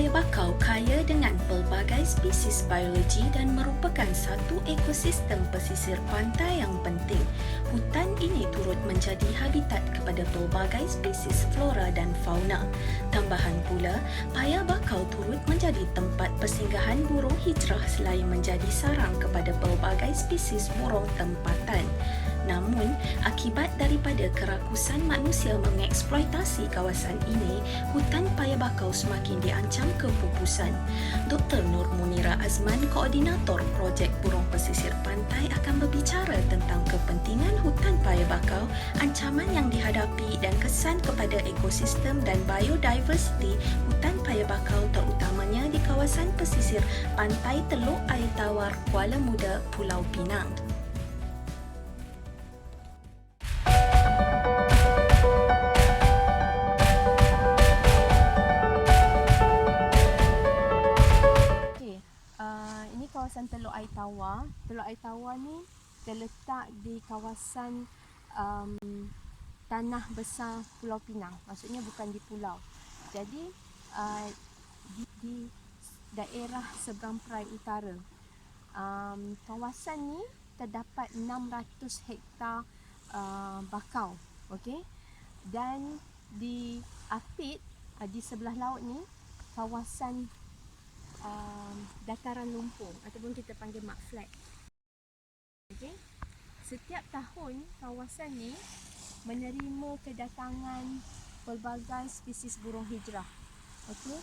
Paya bakau kaya dengan pelbagai spesies biologi dan merupakan satu ekosistem pesisir pantai yang penting. Hutan ini turut menjadi habitat kepada pelbagai spesies flora dan fauna. Tambahan pula, Paya bakau turut menjadi tempat persinggahan burung hijrah selain menjadi sarang kepada pelbagai spesies burung tempatan. Namun, akibat daripada kerakusan manusia mengeksploitasi kawasan ini, hutan Paya bakau semakin diancam kepupusan. Dr. Nur Munira Azman, Koordinator Projek Burung Pesisir Pantai akan berbicara tentang kepentingan hutan Paya bakau, ancaman yang dihadapi dan kesan kepada ekosistem dan biodiversiti hutan Paya bakau terutamanya di kawasan pesisir pantai Teluk Air Tawar, Kuala Muda, Pulau Pinang. Ini kawasan Teluk Air Tawar. Teluk Air Tawar ni terletak di kawasan tanah besar Pulau Pinang. Maksudnya bukan di pulau. Jadi di daerah seberang Perai Utara. Kawasan ni terdapat 600 hektar bakau. Okey. Dan di Apit, di sebelah laut ni, kawasan dataran lumpur ataupun kita panggil mud flat. Okay. Setiap tahun kawasan ni menerima kedatangan pelbagai spesies burung hijrah. Okay.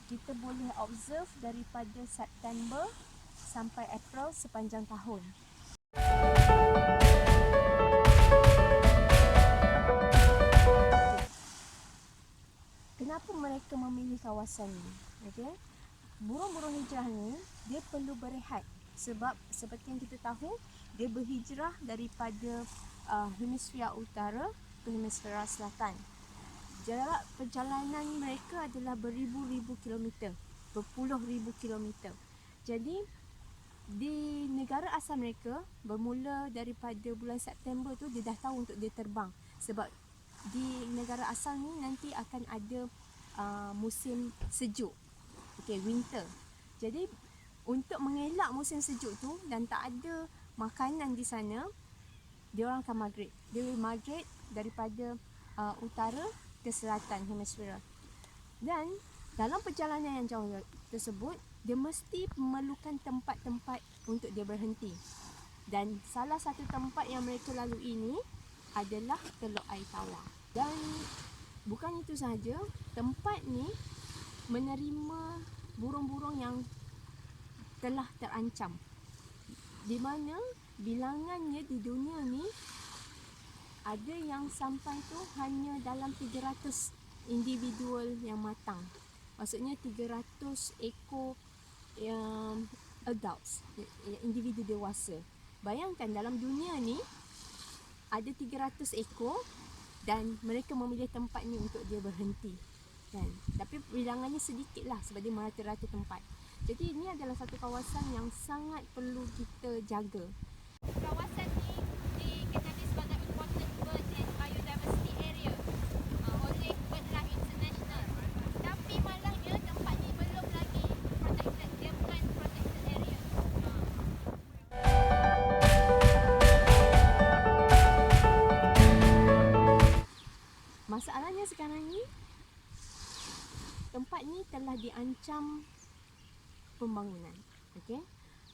Kita boleh observe daripada September sampai April sepanjang tahun. Kenapa mereka memilih kawasan ni? Okay. Burung-burung hijrah ni dia perlu berehat sebab seperti yang kita tahu dia berhijrah daripada hemisfera utara ke hemisfera selatan. Jarak perjalanan mereka adalah beribu-ribu kilometer, berpuluh ribu kilometer. Jadi di negara asal mereka bermula daripada bulan September tu dia dah tahu untuk dia terbang sebab di negara asal ni nanti akan ada musim sejuk. Okay, winter. Jadi untuk mengelak musim sejuk tu dan tak ada makanan di sana, dia orang akan migrate. Dia will migrate daripada utara ke selatan hemisfera. Dan dalam perjalanan yang jauh tersebut, dia mesti memerlukan tempat-tempat untuk dia berhenti. Dan salah satu tempat yang mereka lalui ini adalah Teluk Air Tawar. Dan bukan itu sahaja, tempat ni menerima burung-burung yang telah terancam, di mana bilangannya di dunia ni ada yang sampai tu hanya dalam 300 individual yang matang. Maksudnya 300 ekor adults, individu dewasa. Bayangkan dalam dunia ni ada 300 ekor dan mereka memilih tempat ni untuk dia berhenti. Kan? Tapi bilangannya sedikit lah sebab dia merata-rata tempat. Jadi ini adalah satu kawasan yang sangat perlu kita jaga. Kawasan ni dikenali sebagai important bird and biodiversity area oleh BirdLife International. Tapi malahnya tempat ni belum lagi protected. Dia bukan protected area. Masalahnya sekarang ni tempat ni telah diancam pembangunan. Okey.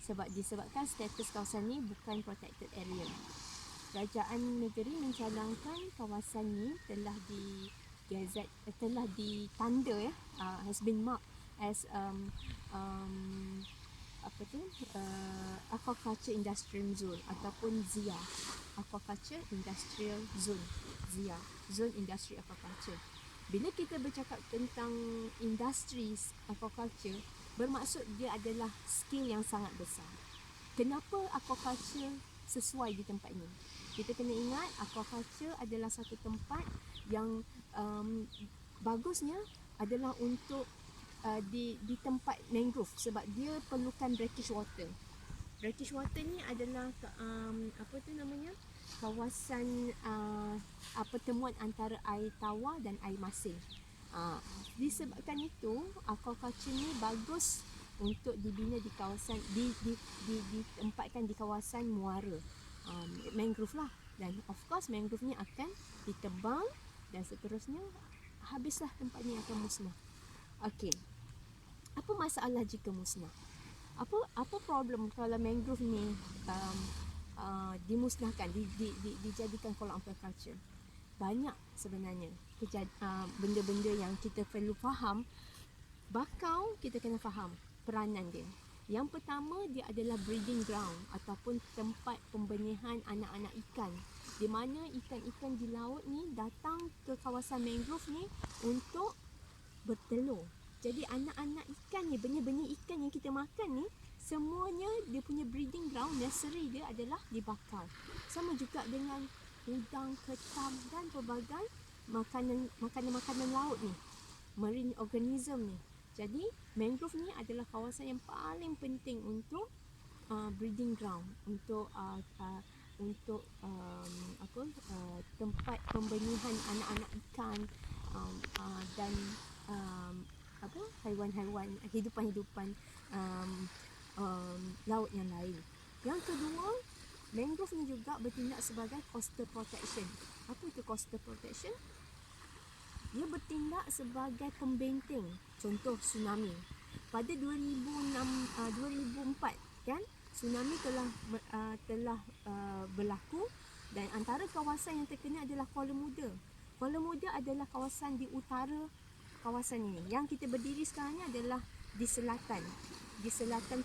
Sebab disebabkan status kawasan ni bukan protected area. Kerajaan negeri mencadangkan kawasan ni telah telah ditanda has been marked as aquaculture industrial zone ataupun ZIA, aquaculture industrial zone, ZIA, zone industri aquaculture. Bila kita bercakap tentang industri aquaculture, bermaksud dia adalah skill yang sangat besar. Kenapa aquaculture sesuai di tempat ini? Kita kena ingat aquaculture adalah satu tempat yang bagusnya adalah untuk di tempat mangrove sebab dia perlukan brackish water. Brackish water ni adalah kawasan pertemuan antara air tawar dan air masin. Disebabkan itu, aquaculture ni bagus untuk dibina di kawasan ditempatkan di kawasan muara, mangrove lah. Dan of course mangrove ni akan ditebang dan seterusnya habislah tempat ni akan musnah. Okey. Apa masalah jika musnah? Apa problem kalau mangrove ni dimusnahkan, dijadikan kalau aquaculture? Banyak sebenarnya benda-benda yang kita perlu faham. Bakau kita kena faham peranan dia. Yang pertama, dia adalah breeding ground ataupun tempat pembenihan anak-anak ikan, di mana ikan-ikan di laut ni datang ke kawasan mangrove ni untuk bertelur. Jadi anak-anak ikan ni, benih-benih ikan yang kita makan ni, semuanya dia punya breeding ground, nursery dia adalah di bakau. Sama juga dengan udang, ketam dan pelbagai makanan-makanan laut ni, marine organism ni. Jadi mangrove ni adalah kawasan yang paling penting untuk breeding ground, untuk tempat pembenihan anak-anak ikan dan haiwan-haiwan, hidupan-hidupan laut yang lain. Yang kedua, mangrove ni juga bertindak sebagai coastal protection. Apa itu coastal protection? Dia bertindak sebagai pembenteng. Contoh tsunami. Pada 2004 kan, tsunami telah berlaku dan antara kawasan yang terkena adalah Kuala Muda. Kuala Muda adalah kawasan di utara kawasan ini. Yang kita berdiri sekarang ni adalah di selatan. Di selatan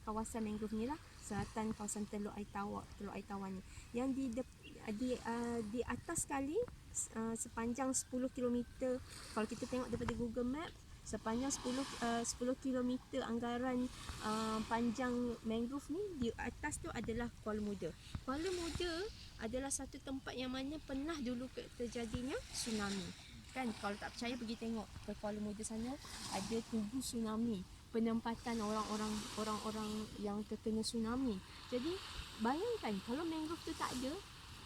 kawasan mangrove ni lah, selatan kawasan Teluk Air Tawar ni. Yang di atas sekali sepanjang 10 km, kalau kita tengok daripada Google Map, sepanjang 10 km anggaran panjang mangrove ni, di atas tu adalah Kuala Muda. Kuala Muda adalah satu tempat yang mana pernah dulu terjadinya tsunami. Kan, kalau tak percaya pergi tengok ke Kuala Muda sana, ada tugu tsunami, penempatan orang-orang yang terkena tsunami. Jadi bayangkan kalau mangrove tu tak ada,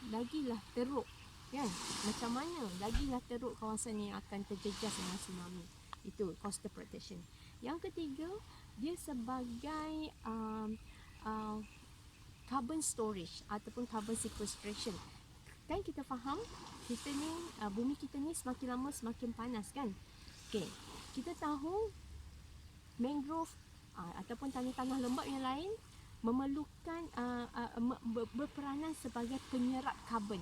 lagilah teruk kan, macam mana lagilah teruk kawasan ni akan terjejas dengan tsunami. Itu coastal protection. Yang ketiga, dia sebagai carbon storage ataupun carbon sequestration. Kan kita faham, kita ni bumi kita ni semakin lama semakin panas kan. Okey, kita tahu mangrove ataupun tanah-tanah lembap yang lain memerlukan berperanan sebagai penyerap karbon.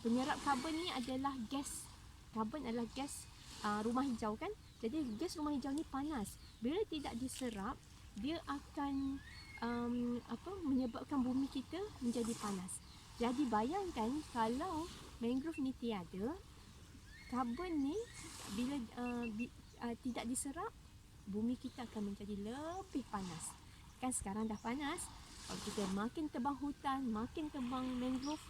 Penyerap karbon ni adalah gas. Karbon adalah gas rumah hijau kan. Jadi gas rumah hijau ni panas. Bila tidak diserap, dia akan menyebabkan bumi kita menjadi panas. Jadi bayangkan kalau mangrove ni tiada, karbon ni bila tidak diserap, bumi kita akan menjadi lebih panas. Kan sekarang dah panas, kalau kita makin tebang hutan, makin tebang mangrove,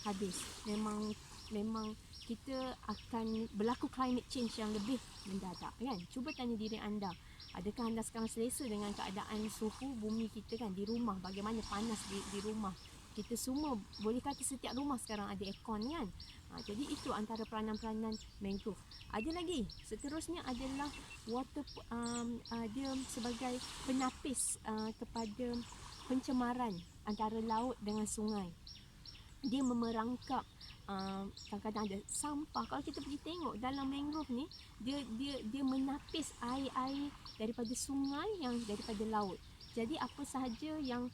habis. Memang kita akan berlaku climate change yang lebih mendadak kan. Cuba tanya diri anda, adakah anda sekarang selesa dengan keadaan suhu bumi kita kan di rumah, bagaimana panas di rumah. Kita semua boleh kata setiap rumah sekarang ada aircon kan. Jadi itu antara peranan-peranan mangrove. Ada lagi, seterusnya adalah water, dia sebagai penapis kepada pencemaran antara laut dengan sungai. Dia memerangkap kadang-kadang ada sampah. Kalau kita pergi tengok dalam mangrove ni, dia menapis air-air daripada sungai yang daripada laut. Jadi apa sahaja yang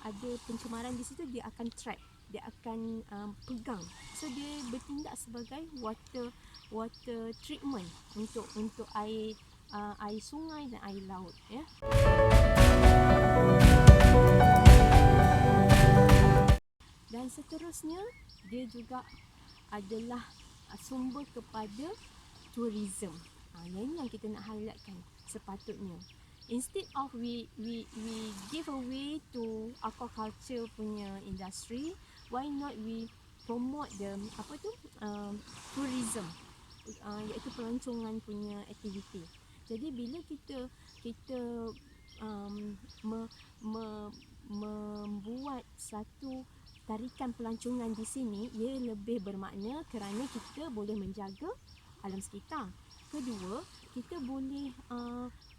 ada pencemaran di situ, dia akan trap, dia akan pegang. So dia bertindak sebagai water treatment untuk air sungai dan air laut ya. Dan seterusnya, dia juga adalah sumber kepada tourism. Yang ini yang kita nak highlightkan sepatutnya. Instead of we give away to aquaculture punya industry, why not we promote the tourism, iaitu pelancongan punya aktiviti. Jadi bila kita membuat satu tarikan pelancongan di sini, ia lebih bermakna kerana kita boleh menjaga alam sekitar. Kedua, kita boleh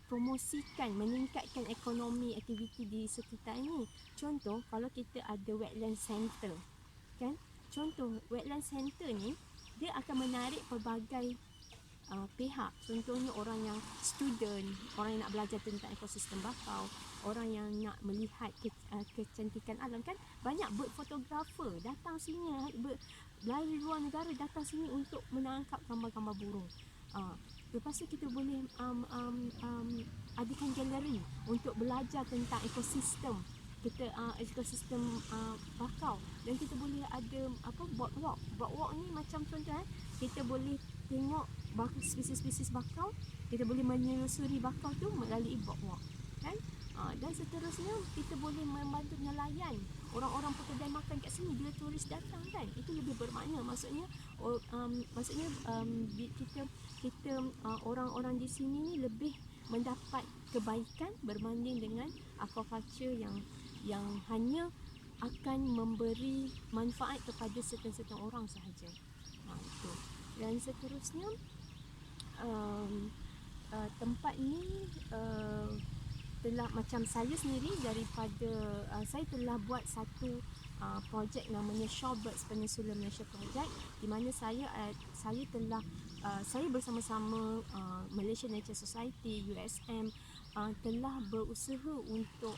promosikan, meningkatkan ekonomi aktiviti di sekitar ini. Contoh, kalau kita ada wetland center, kan? Contoh, wetland center ni dia akan menarik pelbagai pihak. Contohnya orang yang student, orang yang nak belajar tentang ekosistem bakau, orang yang nak melihat kecantikan alam, kan? Banyak bird photographer datang sini, dari luar negara datang sini untuk menangkap gambar-gambar burung. Lepas tu kita boleh adakan galeri untuk belajar tentang ekosistem kita, ekosistem bakau. Dan kita boleh ada boardwalk ni macam contoh, kita boleh tengok spesies-spesies bakau, kita boleh menelusuri bakau tu melalui boardwalk, kan? Dan seterusnya kita boleh membantu nelayan, orang-orang pekedai makan kat sini bila turis datang, kan? Itu lebih bermakna. Maksudnya kita orang-orang di sini ni lebih mendapat kebaikan berbanding dengan aquaculture yang hanya akan memberi manfaat kepada certain orang sahaja. Itu. Dan seterusnya tempat ni telah, macam saya sendiri daripada saya telah buat satu projek namanya Shorebirds Peninsula Malaysia Project, di mana saya telah saya bersama-sama Malaysia Nature Society, USM, telah berusaha untuk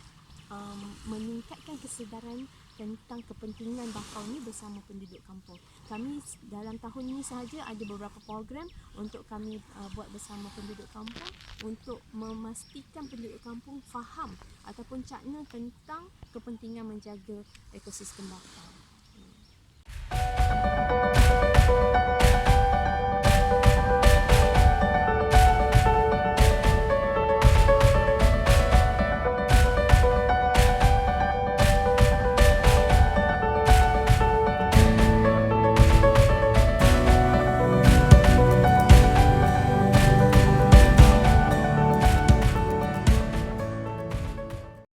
meningkatkan kesedaran tentang kepentingan bakau ni bersama penduduk kampung. Kami dalam tahun ini sahaja ada beberapa program untuk kami buat bersama penduduk kampung untuk memastikan penduduk kampung faham ataupun cakna tentang kepentingan menjaga ekosistem bakau.